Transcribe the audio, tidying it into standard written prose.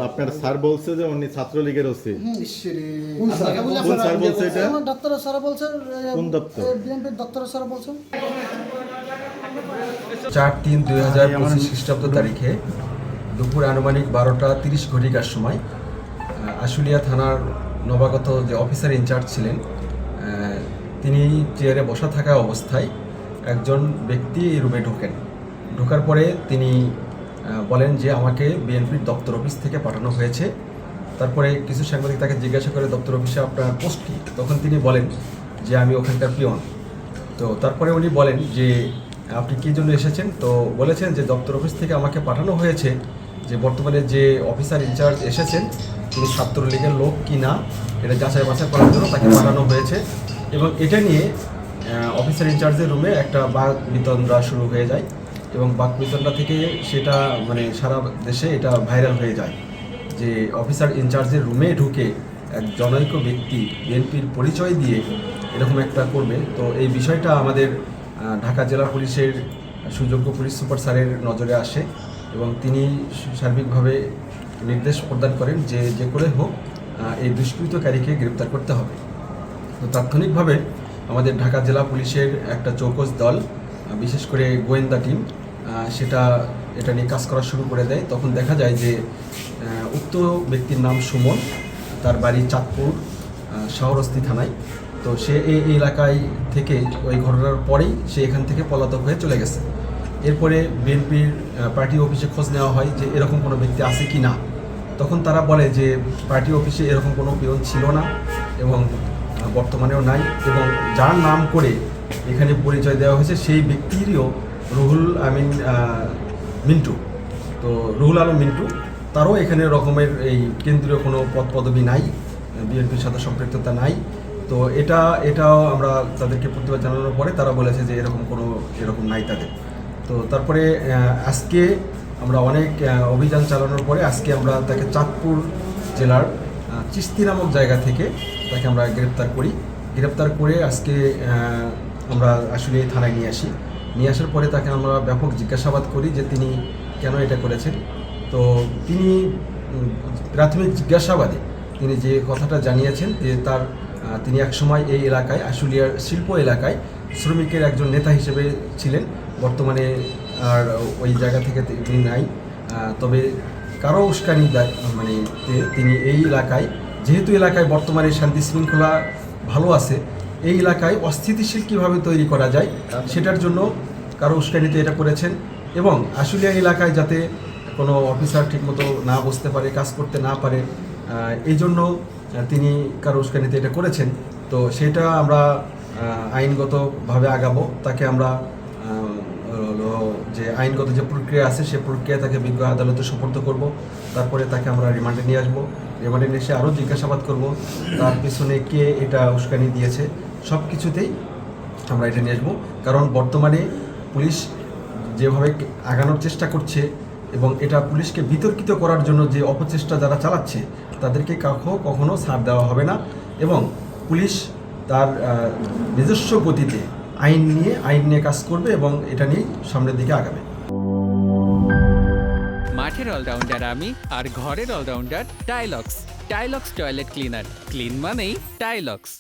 আপনার স্যার বলছে যে উনি ছাত্রলীগের ওসি। কোন স্যার বলছে এটা? দপ্তর স্যার বলছে, কোন দপ্তর? বিএনপির দপ্তর স্যার বলছেন। 4/3/2025 খ্রিস্টাব্দ তারিখে দুপুর আনুমানিক 12টা 30 ঘটিকার সময় আশুলিয়া থানার নবাগত যে অফিসার ইনচার্জ ছিলেন তিনি চেয়ারে বসা থাকা অবস্থায় একজন ব্যক্তি এই রুমে ঢোকার পরে তিনি বলেন যে আমাকে বিএনপির দপ্তর অফিস থেকে পাঠানো হয়েছে। তারপরে কিছু সাংবাদিক তাকে জিজ্ঞাসা করে দপ্তর অফিসে আপনার পোস্ট কী, তখন তিনি বলেন যে আমি ওখানকার পিয়ন। তো তারপরে উনি বলেন যে আপনি কী জন্য এসেছেন, তো বলেছেন যে দপ্তর অফিস থেকে আমাকে পাঠানো হয়েছে যে বর্তমানে যে অফিসার ইনচার্জ এসেছেন তিনি ছাত্রলীগের লোক কি না এটা যাচাই বাছাই করার জন্য তাকে পাঠানো হয়েছে। এবং এটা নিয়ে অফিসার ইনচার্জের রুমে একটা বাক বিতণ্ডা শুরু হয়ে যায় এবং বাক বিতণ্ডা থেকে সেটা মানে সারা দেশে এটা ভাইরাল হয়ে যায় যে অফিসার ইনচার্জের রুমে ঢুকে এক জনৈক ব্যক্তি বিএনপির পরিচয় দিয়ে এরকম একটা করবে। তো এই বিষয়টা আমাদের ঢাকা জেলা পুলিশের সুযোগ্য পুলিশ সুপার স্যারের নজরে আসে এবং তিনি সার্বিকভাবে নির্দেশ প্রদান করেন যে যে করে হোক এই দুষ্কৃতকারীকে গ্রেপ্তার করতে হবে। তো তাৎক্ষণিকভাবে আমাদের ঢাকা জেলা পুলিশের একটা চৌকস দল, বিশেষ করে গোয়েন্দা টিম, এটা নিয়ে কাজ করা শুরু করে দেয়। তখন দেখা যায় যে উক্ত ব্যক্তির নাম সুমন, তার বাড়ি চাঁদপুর শাহরস্তি থানায়। তো সে এই এলাকায় থেকে ওই ঘটনার পরেই সে এখান থেকে পলাতক হয়ে চলে গেছে। এরপরে বিএনপির পার্টি অফিসে খোঁজ নেওয়া হয় যে এরকম কোনো ব্যক্তি আছে কি না। তখন তারা বলে যে পার্টি অফিসে এরকম কোনো পিয়ন ছিল না এবং বর্তমানেও নাই, এবং যার নাম করে এখানে পরিচয় দেওয়া হয়েছে সেই ব্যক্তিরও রুহুল আমিন মিন্টু। তো রুহুল আলম মিন্টু তারও এখানে রকমের এই কেন্দ্রীয় কোনো পদ পদবি নাই, বিএনপির সাথে সম্পৃক্ততা নাই। তো এটাও আমরা তাদেরকে প্রতিবাদ জানানোর পরে তারা বলেছে যে এরকম নাই তাদের। তো তারপরে আজকে আমরা অনেক অভিযান চালানোর পরে আজকে আমরা তাকে চাঁদপুর জেলার চিস্তি নামক জায়গা থেকে তাকে আমরা গ্রেপ্তার করে আজকে আমরা আসলে এই থানায় নিয়ে আসার পরে তাকে আমরা ব্যাপক জিজ্ঞাসাবাদ করি যে তিনি কেন এটা করেছেন। তো তিনি প্রাথমিক জিজ্ঞাসাবাদে তিনি যে কথাটা জানিয়েছেন যে তিনি একসময় এই এলাকায় আশুলিয়ার শিল্প এলাকায় শ্রমিকের একজন নেতা হিসেবে ছিলেন, বর্তমানে আর ওই জায়গা থেকে তিনি নাই। তবে কারো উস্কানি মানে তিনি এই এলাকায়, যেহেতু এলাকায় বর্তমানে শান্তি শৃঙ্খলা ভালো আছে, এই এলাকায় অস্থিতিশীল কীভাবে তৈরি করা যায় সেটার জন্য কারো উস্কানিতে এটা করেছেন। এবং আশুলিয়া এলাকায় যাতে কোনো অফিসার ঠিকমতো না বসতে পারে, কাজ করতে না পারে, এই জন্য তিনি কারো উস্কানিতে এটা করেছেন। তো সেটা আমরা আইনগতভাবে আগাবো, তাকে আমরা যে আইনগত যে প্রক্রিয়া আছে সে প্রক্রিয়া তাকে বিজ্ঞ আদালতে সোপর্দ করব। তারপরে তাকে আমরা রিমান্ডে নিয়ে আসবো, রিমান্ডে নিয়ে এসে আরও জিজ্ঞাসাবাদ করব, তার পিছনে কে এটা উস্কানি দিয়েছে, সব কিছুতেই আমরা এটা নিয়ে আসবো। কারণ বর্তমানে পুলিশ যেভাবে আগানোর চেষ্টা করছে এবং এটা পুলিশকে বিতর্কিত করার জন্য যে অপচেষ্টা যারা চালাচ্ছে তাদেরকে কখনো ছাড় দেওয়া হবে না এবং পুলিশ তার নিজস্ব গতিতে আইন নিয়ে কাজ করবে এবং এটা নিয়ে সামনের দিকে আগাবে। মাঠের অলরাউন্ডার আমি, আর ঘরের allrounder Tylox. Tylox toilet cleaner, clean মানেই টাইলক্স।